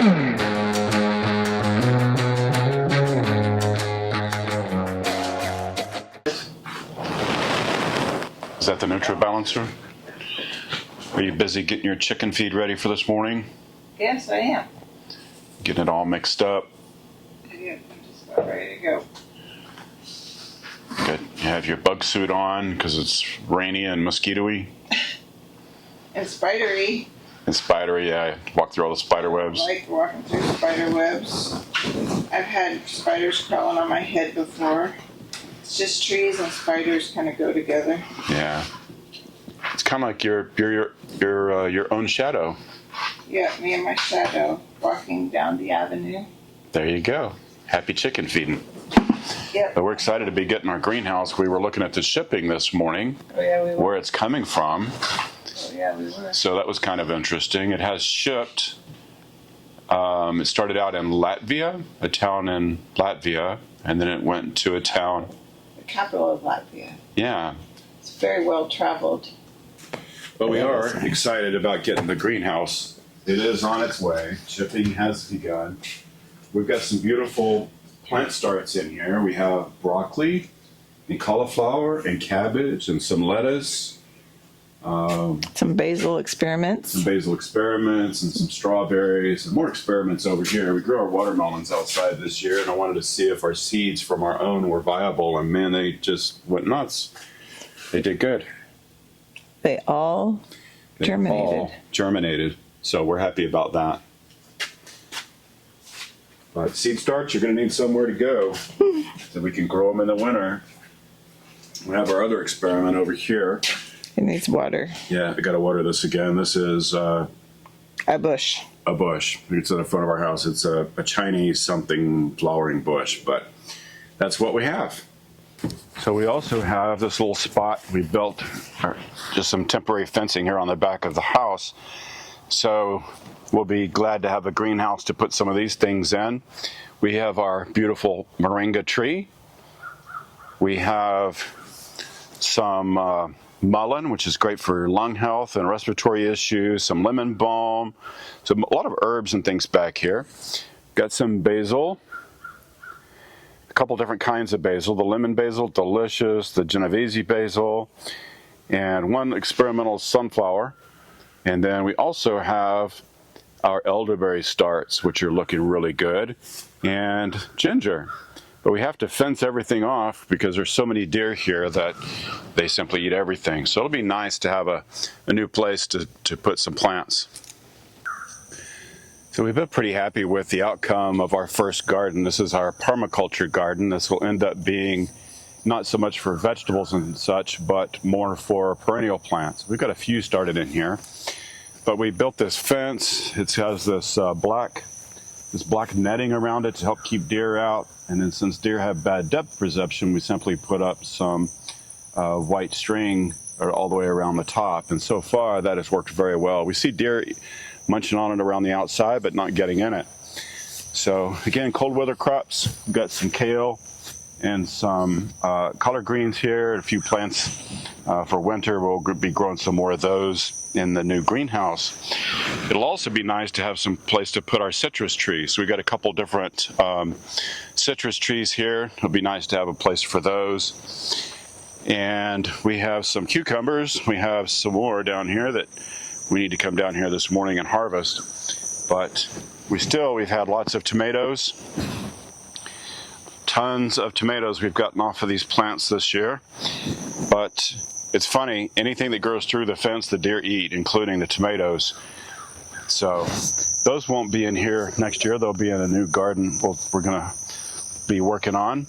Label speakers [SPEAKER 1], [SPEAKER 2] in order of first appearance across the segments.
[SPEAKER 1] Is that the NutriBalancer? Are you busy getting your chicken feed ready for this morning?
[SPEAKER 2] Yes, I am.
[SPEAKER 1] Getting it all mixed up?
[SPEAKER 2] Yeah, I'm just about ready to go.
[SPEAKER 1] Good. You have your bug suit on because it's rainy and mosquito-y?
[SPEAKER 2] And spidery.
[SPEAKER 1] And spidery, yeah. Walk through all the spider webs.
[SPEAKER 2] I like walking through spider webs. I've had spiders crawling on my head before. It's just trees and spiders kind of go together.
[SPEAKER 1] Yeah. It's kind of like your own shadow.
[SPEAKER 2] Yeah, me and my shadow walking down the avenue.
[SPEAKER 1] There you go. Happy chicken feeding.
[SPEAKER 2] Yep.
[SPEAKER 1] But we're excited to be getting our greenhouse. We were looking at the shipping this morning,
[SPEAKER 2] Oh, yeah, we were.
[SPEAKER 1] where it's coming from.
[SPEAKER 2] Oh, yeah, we were.
[SPEAKER 1] So that was kind of interesting. It has shipped. It started out in Latvia, a town in Latvia, and then it went to a town.
[SPEAKER 2] The capital of Latvia.
[SPEAKER 1] Yeah.
[SPEAKER 2] It's very well traveled.
[SPEAKER 1] But we are excited about getting the greenhouse. It is on its way. Shipping has begun. We've got some beautiful plant starts in here. We have broccoli and cauliflower and cabbage and some lettuce.
[SPEAKER 2] Some basil experiments.
[SPEAKER 1] Some basil experiments and some strawberries and more experiments over here. We grew our watermelons outside this year, and I wanted to see if our seeds from our own were viable, and man, they just went nuts. They did good.
[SPEAKER 2] They all
[SPEAKER 1] germinated. So we're happy about that. But seed starts, you're going to need somewhere to go so we can grow them in the winter. We have our other experiment over here.
[SPEAKER 2] It needs water.
[SPEAKER 1] Yeah, we got to water this again. This is
[SPEAKER 2] a bush.
[SPEAKER 1] A bush. It's in the front of our house. It's a Chinese something flowering bush, but that's what we have. So we also have this little spot we built, just some temporary fencing here on the back of the house. So we'll be glad to have a greenhouse to put some of these things in. We have our beautiful moringa tree. We have some mullein, which is great for lung health and respiratory issues, some lemon balm, a lot of herbs and things back here. Got some basil, a couple different kinds of basil, the lemon basil, delicious, the Genovese basil, and one experimental sunflower. And then we also have our elderberry starts, which are looking really good, and ginger. But we have to fence everything off because there's so many deer here that they simply eat everything. So it'll be nice to have a new place to put some plants. So we've been pretty happy with the outcome of our first garden. This is our permaculture garden. This will end up being not so much for vegetables and such, but more for perennial plants. We've got a few started in here. But we built this fence. It has this black netting around it to help keep deer out. And then since deer have bad depth perception, we simply put up some white string all the way around the top. And so far, that has worked very well. We see deer munching on it around the outside, but not getting in it. So again, cold weather crops. We've got some kale and some collard greens here, and a few plants for winter. We'll be growing some more of those in the new greenhouse. It'll also be nice to have some place to put our citrus trees. So we've got a couple different citrus trees here. It'll be nice to have a place for those. And we have some cucumbers. We have some more down here that we need to come down here this morning and harvest. But we've had lots of tomatoes. Tons of tomatoes we've gotten off of these plants this year. But it's funny, anything that grows through the fence, the deer eat, including the tomatoes. So those won't be in here next year. They'll be in a new garden we're going to be working on.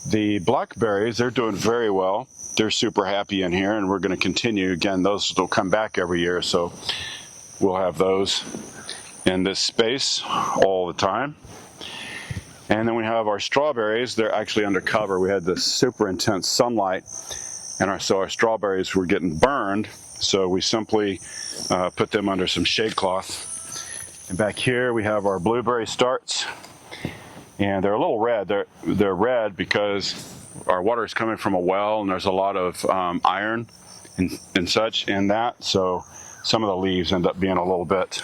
[SPEAKER 1] The blackberries, they're doing very well. They're super happy in here, and we're going to continue. Again, those will come back every year, so we'll have those in this space all the time. And then we have our strawberries. They're actually under cover. We had this super intense sunlight, and so our strawberries were getting burned, so we simply put them under some shade cloth. And back here we have our blueberry starts, and they're a little red. They're red because our water is coming from a well, and there's a lot of iron and such in that, so some of the leaves end up being a little bit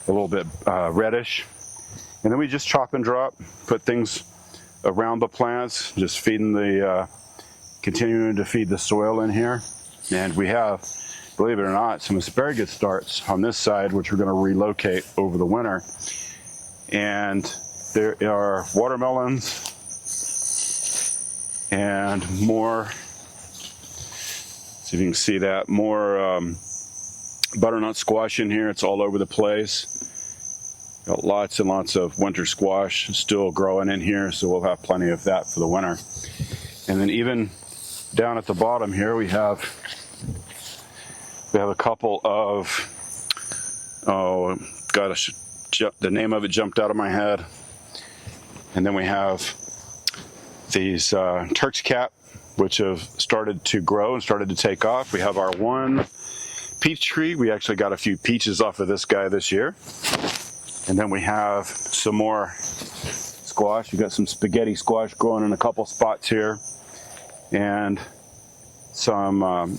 [SPEAKER 1] a little bit reddish. And then we just chop and drop, put things around the plants, just feeding continuing to feed the soil in here. And we have, believe it or not, some asparagus starts on this side, which we're going to relocate over the winter. And there are watermelons and more, see if you can see that, more butternut squash in here. It's all over the place. Got lots and lots of winter squash still growing in here, so we'll have plenty of that for the winter. And then even down at the bottom here, we have a couple of, the name of it jumped out of my head. And then we have these Turk's cap, which have started to grow and started to take off. We have our one peach tree. We actually got a few peaches off of this guy this year. And then we have some more squash. We got some spaghetti squash growing in a couple spots here. And some,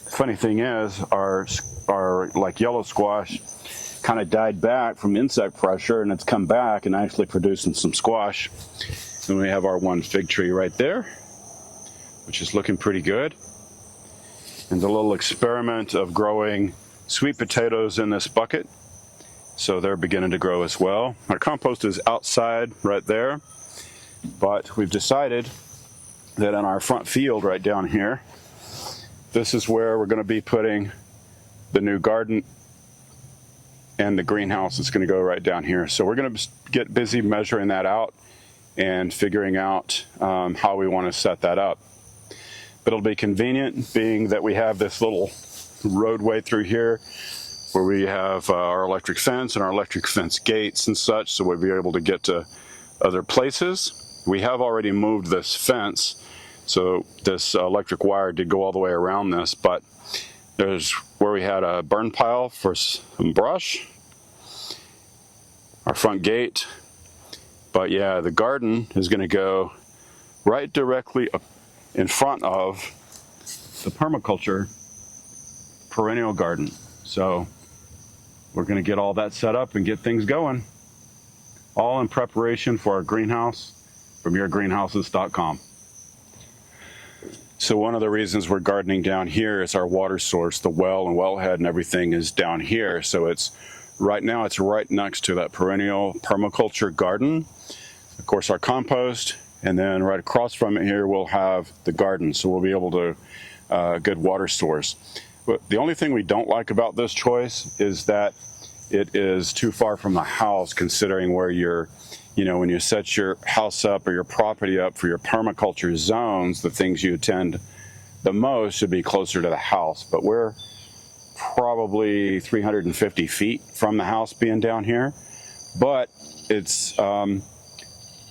[SPEAKER 1] funny thing is, our like yellow squash kind of died back from insect pressure, and it's come back and actually producing some squash. And we have our one fig tree right there, which is looking pretty good. And the little experiment of growing sweet potatoes in this bucket. So they're beginning to grow as well. Our compost is outside right there, but we've decided that in our front field right down here, this is where we're going to be putting the new garden, and the greenhouse is going to go right down here. So we're going to get busy measuring that out and figuring out how we want to set that up. But it'll be convenient, being that we have this little roadway through here where we have our electric fence and our electric fence gates and such, so we'll be able to get to other places. We have already moved this fence, so this electric wire did go all the way around this, but there's where we had a burn pile for some brush, our front gate. But yeah, the garden is going to go right directly in front of the permaculture perennial garden. So we're going to get all that set up and get things going, all in preparation for our greenhouse from YourGreenHouses.com. So one of the reasons we're gardening down here is our water source. The well and wellhead and everything is down here. So it's right now, it's right next to that perennial permaculture garden. Of course, our compost, and then right across from it here, we'll have the garden. So we'll be able to, good water source. But the only thing we don't like about this choice is that it is too far from the house, considering where you're, when you set your house up or your property up for your permaculture zones, the things you attend the most should be closer to the house. But we're probably 350 feet from the house being down here. But it's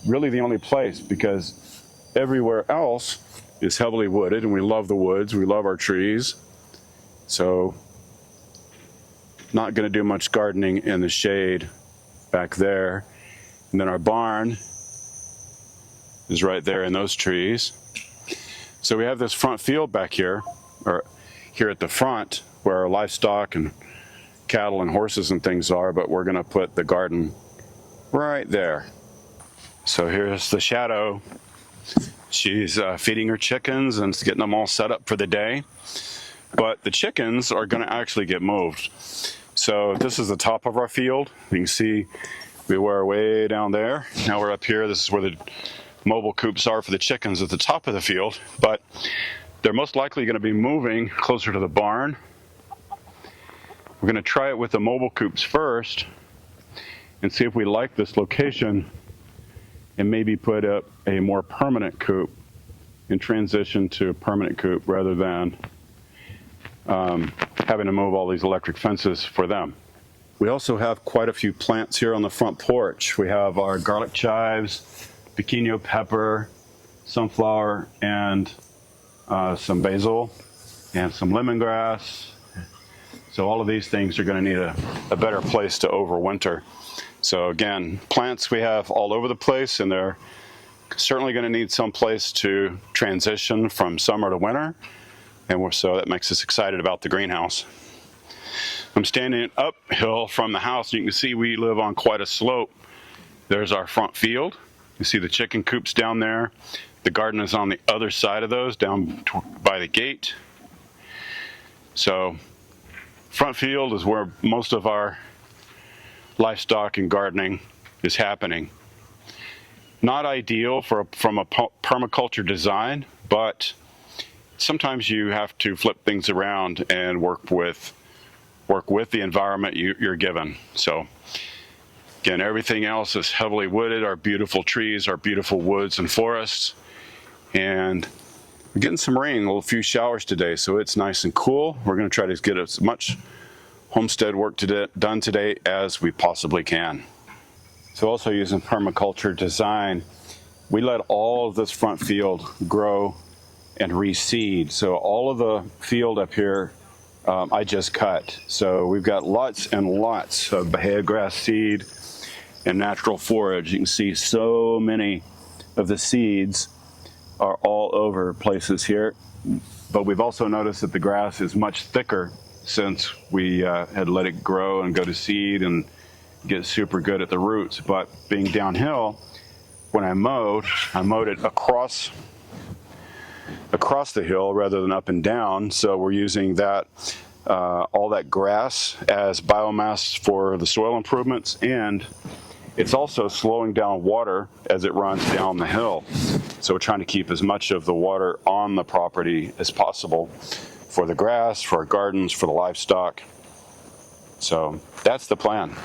[SPEAKER 1] really the only place, because everywhere else is heavily wooded, and we love the woods, we love our trees. So not going to do much gardening in the shade back there. And then our barn is right there in those trees. So we have this front field back here, or here at the front, where our livestock and cattle and horses and things are, but we're going to put the garden right there. So here's the shadow. She's feeding her chickens and getting them all set up for the day. But the chickens are going to actually get moved. So this is the top of our field. You can see we were way down there. Now we're up here. This is where the mobile coops are for the chickens at the top of the field. But they're most likely going to be moving closer to the barn. We're going to try it with the mobile coops first and see if we like this location, and maybe put up a more permanent coop and transition to a permanent coop rather than having to move all these electric fences for them. We also have quite a few plants here on the front porch. We have our garlic chives, pequeno pepper, sunflower, and some basil, and some lemongrass. So all of these things are going to need a better place to overwinter. So again, plants we have all over the place, and they're certainly going to need some place to transition from summer to winter. And so that makes us excited about the greenhouse. I'm standing uphill from the house. You can see we live on quite a slope. There's our front field. You see the chicken coops down there. The garden is on the other side of those, down by the gate. So front field is where most of our livestock and gardening is happening. Not ideal from a permaculture design, but sometimes you have to flip things around and work with the environment you're given. So again, everything else is heavily wooded, our beautiful trees, our beautiful woods and forests. And we're getting some rain, a few showers today, so it's nice and cool. We're going to try to get as much homestead work done today as we possibly can. So also using permaculture design, we let all of this front field grow and reseed. So all of the field up here, I just cut. So we've got lots and lots of bahia grass seed and natural forage. You can see so many of the seeds are all over places here. But we've also noticed that the grass is much thicker since we had let it grow and go to seed and get super good at the roots. But being downhill, when I mowed it across the hill rather than up and down. So we're using that all that grass as biomass for the soil improvements, and it's also slowing down water as it runs down the hill. So we're trying to keep as much of the water on the property as possible for the grass, for our gardens, for the livestock. So that's the plan.